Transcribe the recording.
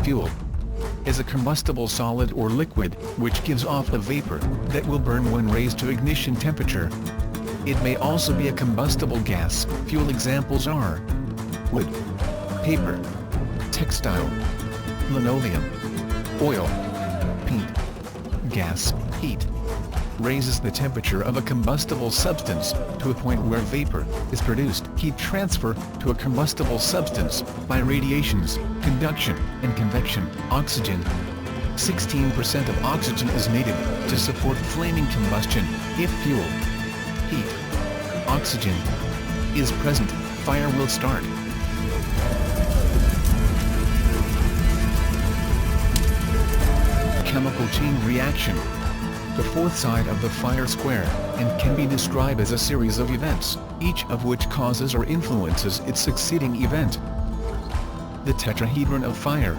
Fuel is a combustible solid or liquid, which gives off a vapor that will burn when raised to ignition temperature. It may also be a combustible gas. Fuel examples are wood, paper, textile, linoleum, oil, paint. Gas, heat, raises the temperature of a combustible substance to a point where vapor is produced. Heat transfer to a combustible substance by radiations, conduction, and convection. Oxygen. 16% of oxygen is needed to support flaming combustion. If fuel, heat, oxygen is present, fire will start. Chemical chain reaction. The fourth side of the fire square, and can be described as a series of events, each of which causes or influences its succeeding event. The Tetrahedron of Fire